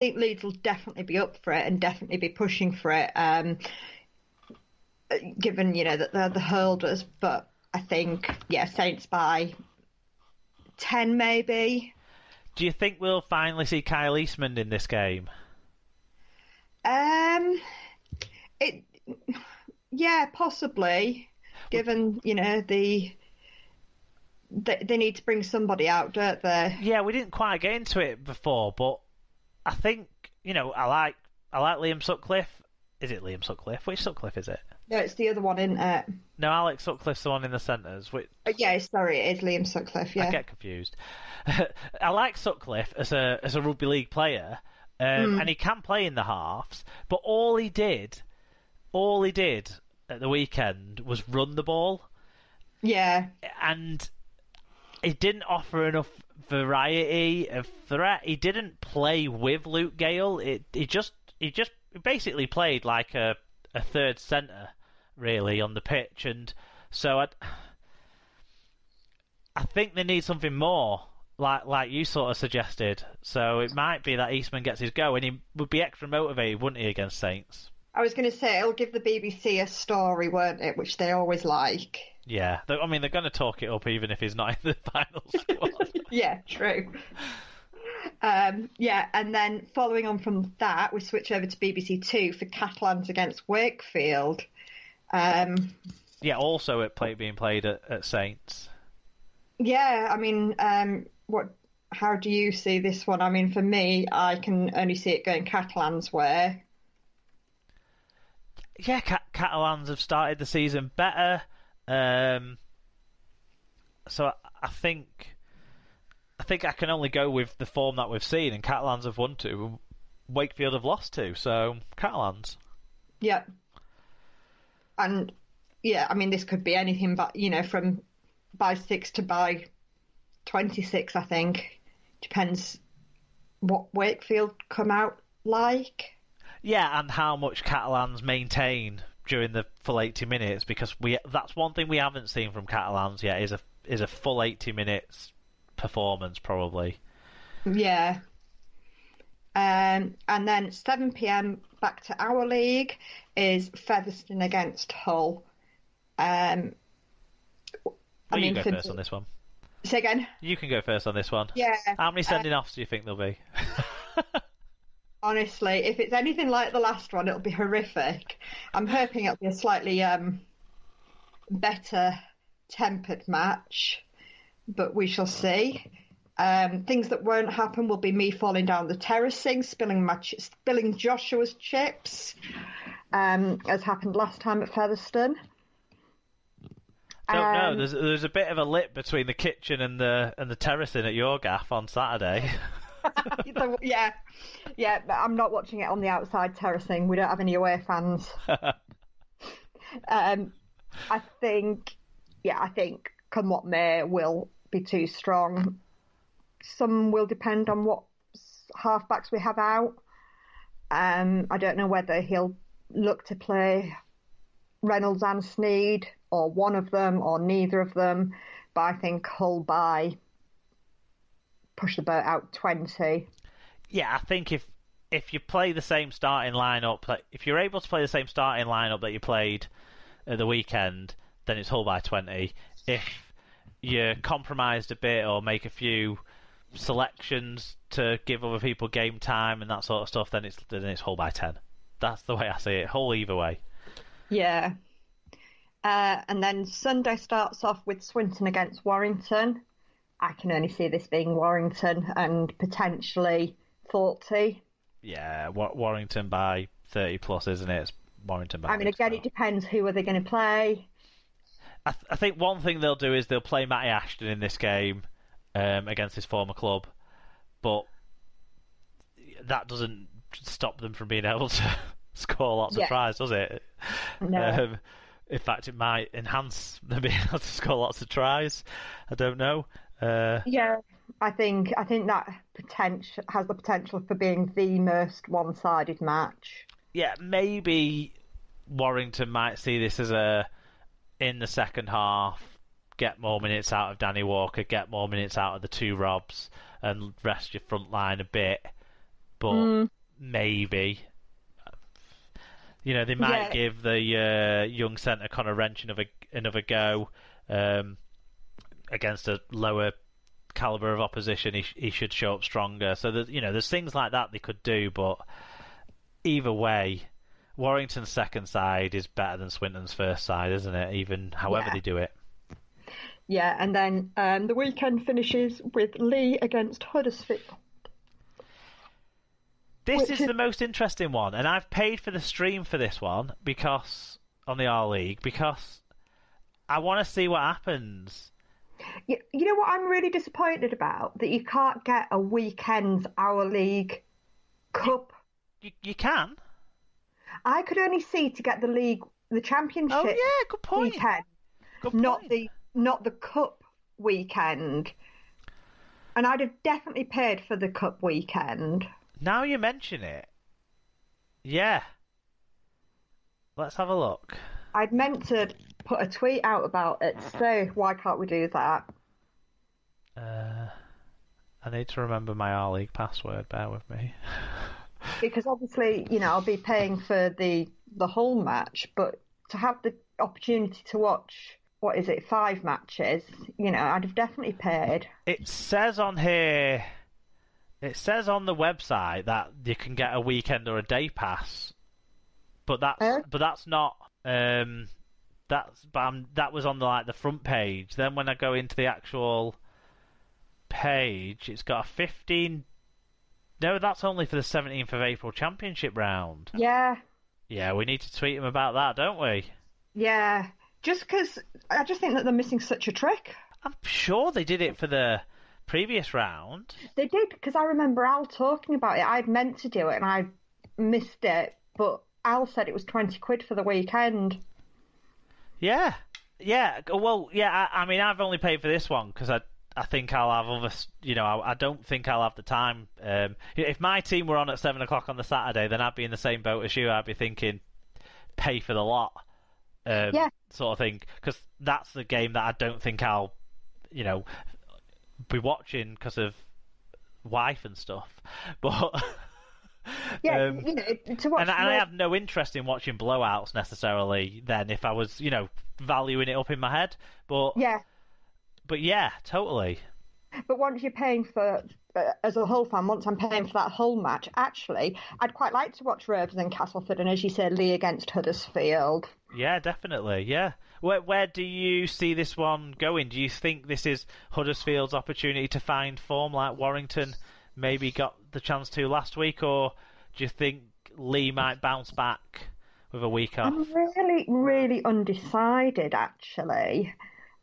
think Leeds will definitely be up for it and definitely be pushing for it, given, that they're the holders. But I think, Saints by 10 maybe. Do you think we'll finally see Kyle Eastman in this game? Possibly. Given, they need to bring somebody out, don't they? Yeah, we didn't quite get into it before, but I think, I like Liam Sutcliffe. Is it Liam Sutcliffe? Which Sutcliffe is it? No, it's the other one, isn't it? No, Alex Sutcliffe's the one in the centres. Sorry, it is Liam Sutcliffe, yeah. I get confused. I like Sutcliffe as a rugby league player, and he can play in the halves, but all he did at the weekend was run the ball. Yeah. And he didn't offer enough variety of threat. He didn't play with Luke Gale. He just basically played like a third centre, really, on the pitch. And so I think they need something more, like you sort of suggested. So it might be that Eastman gets his go, and he would be extra motivated, wouldn't he, against Saints? I was going to say, it'll give the BBC a story, won't it, which they always like. Yeah, they're going to talk it up even if he's not in the final squad. Yeah, true. And then following on from that, we switch over to BBC Two for Catalans against Wakefield. Also being played at Saints. Yeah, how do you see this one? For me, I can only see it going Catalans' way. Yeah, Catalans have started the season better. So I think I can only go with the form that we've seen, and Catalans have won 2, Wakefield have lost 2, so Catalans. Yeah. And, this could be anything but, from by 6 to by 26, I think. Depends what Wakefield come out like. Yeah, and how much Catalans maintain during the full 80 minutes, because that's one thing we haven't seen from Catalans yet, is a full 80 minutes performance, probably. Yeah. And then 7 p.m. back to our league is Featherstone against Hull. You can go first on this one. Say again? You can go first on this one. Yeah. How many sending-offs do you think there'll be? Honestly, if it's anything like the last one, it'll be horrific. I'm hoping it'll be a slightly better tempered match, but we shall see. Things that won't happen will be me falling down the terracing, spilling Joshua's chips, as happened last time at Featherstone. Don't know. There's a bit of a lip between the kitchen and the terracing at your gaff on Saturday. Yeah, but I'm not watching it on the outside terracing. We don't have any away fans. I think come what may, will be too strong. Some will depend on what halfbacks we have out. I don't know whether he'll look to play Reynolds and Sneed, or one of them, or neither of them. But I think Hull push the boat out 20. Yeah, I think if you play the same starting lineup, if you're able to play the same starting lineup that you played at the weekend, then it's Hull by 20. If you compromised a bit or make a few selections to give other people game time and that sort of stuff, then it's Hull by 10. That's the way I see it. Hull either way. Yeah. And then Sunday starts off with Swinton against Warrington. I can only see this being Warrington and potentially 40. Yeah, Warrington by 30 plus, isn't it? It's Warrington by again, it depends who are they going to play. I think one thing they'll do is they'll play Matty Ashton in this game against his former club, but that doesn't stop them from being able to score lots of tries, does it? No. In fact, it might enhance them being able to score lots of tries. I don't know. I think that has the potential for being the most one-sided match. Yeah, maybe Warrington might see this as in the second half, get more minutes out of Danny Walker, get more minutes out of the two Robs, and rest your front line a bit. but maybe. They might give the young centre Connor Wrench another go against a lower calibre of opposition. He should show up stronger. So there's things like that they could do, but either way, Warrington's second side is better than Swinton's first side, isn't it? Even however they do it. Yeah, and then the weekend finishes with Lee against Huddersfield. This is the most interesting one, and I've paid for the stream for this one on the R-League because I want to see what happens. You know what I'm really disappointed about? That you can't get a weekend's Our League Cup. You can. I could only see to get the championship. Oh yeah, good point. Weekend, good point. Not the cup weekend. And I'd have definitely paid for the cup weekend. Now you mention it, yeah. Let's have a look. I'd meant to put a tweet out about it, so why can't we do that? I need to remember my R-League password, bear with me. Because obviously, I'll be paying for the whole match, but to have the opportunity to watch, 5 matches, I'd have definitely paid. It says on here... It says on the website that you can get a weekend or a day pass, but that's not. That was on the front page. Then when I go into the actual page, it's got a 15. No, that's only for the 17th of April Championship round. Yeah. Yeah, we need to tweet them about that, don't we? Yeah, just because I just think that they're missing such a trick. I'm sure they did it for the previous round. They did, because I remember Al talking about it. I'd meant to do it and I missed it, but Al said it was 20 quid for the weekend. Yeah. Well, yeah. I mean, I've only paid for this one because I think I'll have other. I don't think I'll have the time. If my team were on at 7 o'clock on the Saturday, then I'd be in the same boat as you. I'd be thinking, pay for the lot, sort of thing. Because that's the game that I don't think I'll, be watching because of wife and stuff, but to watch. And I have no interest in watching blowouts necessarily. Then, if I was, valuing it up in my head, but yeah, totally. But once you're paying for, as a whole fan, once I'm paying for that whole match, actually, I'd quite like to watch Rovers and Castleford, and as you said, Lee against Huddersfield. Yeah, definitely. Yeah. Where do you see this one going? Do you think this is Huddersfield's opportunity to find form like Warrington maybe got the chance to last week, or do you think Lee might bounce back with a week off? I'm really, really undecided, actually.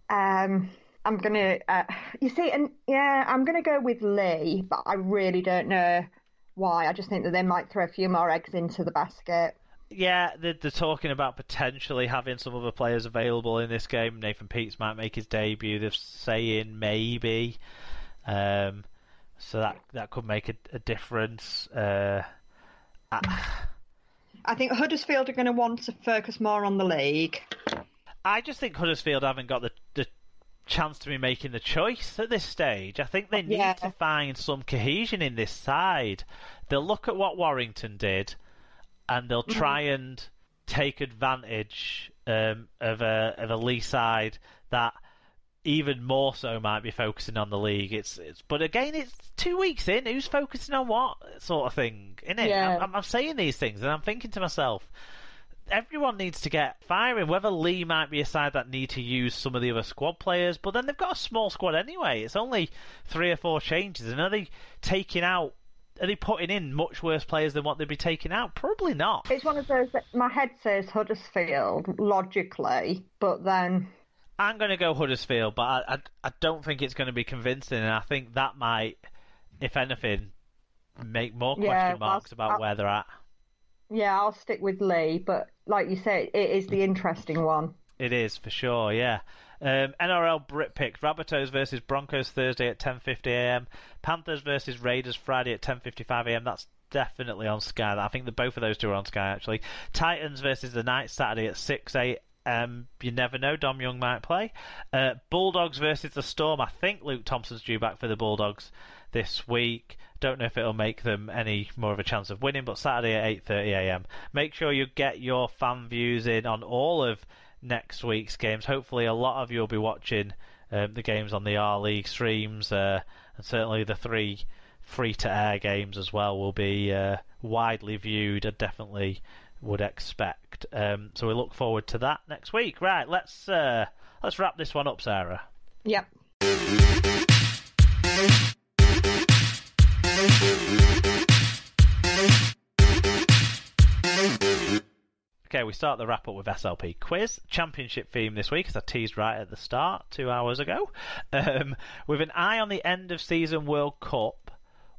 I'm gonna, I'm gonna go with Lee, but I really don't know why. I just think that they might throw a few more eggs into the basket. Yeah, they're talking about potentially having some other players available in this game. Nathan Peets might make his debut. They're saying maybe, so that could make a difference. I think Huddersfield are going to want to focus more on the league. I just think Huddersfield haven't got the chance to be making the choice at this stage. I think they need to find some cohesion in this side. They'll look at what Warrington did, and they'll try and take advantage of a Lee side that even more so might be focusing on the league. But again, it's 2 weeks in. Who's focusing on what sort of thing, innit? Yeah. I'm saying these things, and I'm thinking to myself, everyone needs to get firing. Whether Lee might be a side that need to use some of the other squad players, but then they've got a small squad anyway. It's only 3 or 4 changes, and are they putting in much worse players than what they'd be taking out? Probably not. It's one of those that my head says Huddersfield, logically, but then... I'm going to go Huddersfield, but I don't think it's going to be convincing, and I think that might, if anything, make more question marks about where they're at. Yeah, I'll stick with Lee, but like you say, it is the interesting one. It is, for sure, yeah. NRL Brit picks: Rabbitohs versus Broncos Thursday at 10:50am. Panthers versus Raiders Friday at 10:55am. That's definitely on Sky. I think both of those two are on Sky, actually. Titans versus the Knights Saturday at 6am. You never know, Dom Young might play. Bulldogs versus the Storm. I think Luke Thompson's due back for the Bulldogs this week. Don't know if it'll make them any more of a chance of winning, but Saturday at 8:30am. Make sure you get your fan views in on all of next week's games. Hopefully a lot of you will be watching the games on the R-League streams, and certainly the 3 free-to-air games as well will be widely viewed. I definitely would expect. So we look forward to that next week. Right, let's wrap this one up, Sarah. Yep. Okay, we start the wrap up with SLP quiz. Championship theme this week, as I teased right at the start 2 hours ago. With an eye on the end of season World Cup,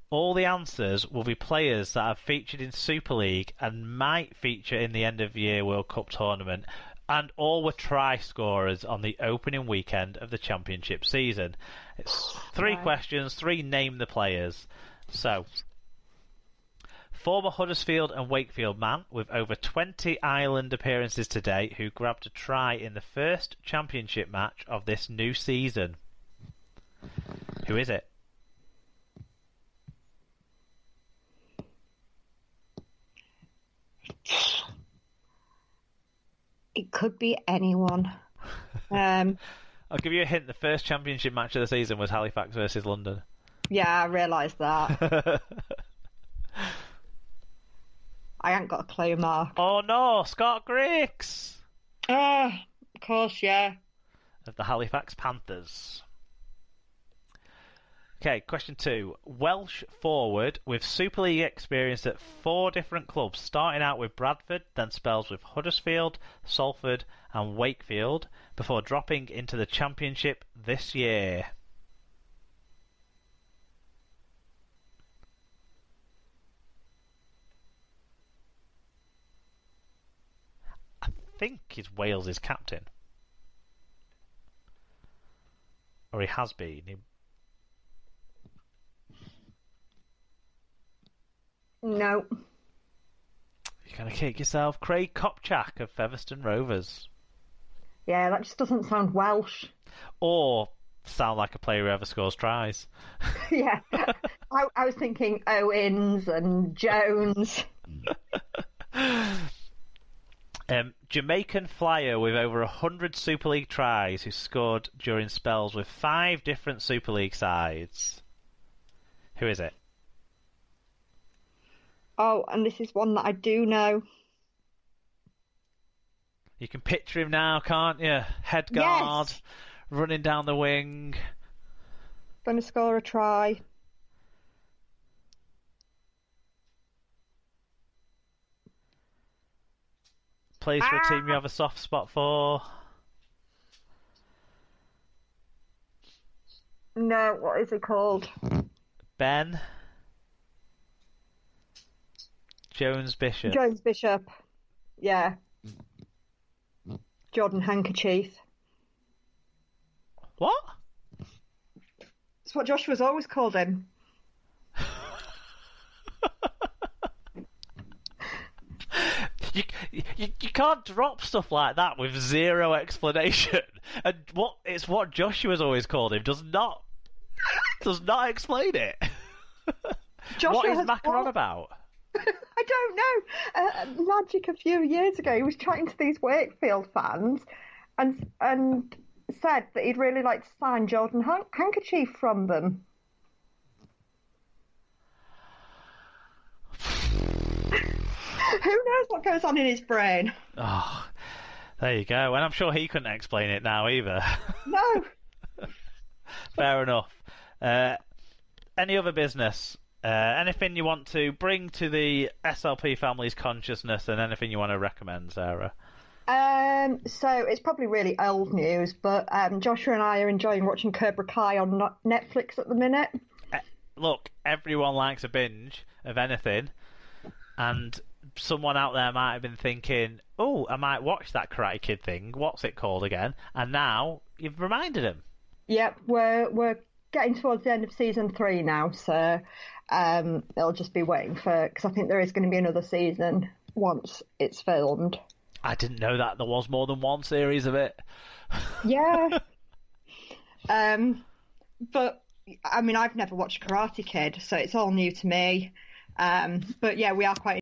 all the answers will be players that have featured in Super League and might feature in the end of year World Cup tournament, and all were try scorers on the opening weekend of the championship season. It's 3 questions, 3 name the players. So, former Huddersfield and Wakefield man with over 20 Ireland appearances to date who grabbed a try in the first championship match of this new season. Who is it? It could be anyone. I'll give you a hint. The first championship match of the season was Halifax versus London. Yeah, I realised that. I ain't got a clue, Mark. Oh no, Scott Griggs! Of course, yeah. Of the Halifax Panthers. Okay, question 2. Welsh forward with Super League experience at 4 different clubs, starting out with Bradford, then spells with Huddersfield, Salford and Wakefield, before dropping into the Championship this year. I think he's Wales' captain. Or he has been. No. You're going to kick yourself. Craig Kopchak of Featherstone Rovers. Yeah, that just doesn't sound Welsh. Or sound like a player who ever scores tries. Yeah. I was thinking Owens and Jones. Jamaican flyer with over 100 Super League tries who scored during spells with 5 different Super League sides. Who is it? Oh, and this is one that I do know. You can picture him now, can't you? Head guard, yes. Running down the wing. Going to score a try. Plays for a team you have a soft spot for. No, what is he called? Ben. Jones Bishop. Jones Bishop. Yeah. Jordan Handkerchief. What? That's what Joshua's always called him. You can't drop stuff like that with zero explanation. And it's what Joshua's always called him. Does not explain it. What is Macaron about? I don't know. Magic a few years ago, he was chatting to these Wakefield fans and said that he'd really like to sign Jordan Handkerchief from them. Who knows what goes on in his brain? Oh, there you go. And I'm sure he couldn't explain it now either. No. Fair enough. Any other business? Anything you want to bring to the SLP family's consciousness, and anything you want to recommend, Sarah? So it's probably really old news, but Joshua and I are enjoying watching Cobra Kai on Netflix at the minute. Look, everyone likes a binge of anything, and someone out there might have been thinking, oh, I might watch that Karate Kid thing. What's it called again? And now you've reminded him. Yep, we're getting towards the end of season 3 now, so it'll just be waiting for, because I think there is going to be another season once it's filmed. I didn't know that there was more than one series of it. Yeah. But I mean, I've never watched Karate Kid, so it's all new to me. But yeah, we are quite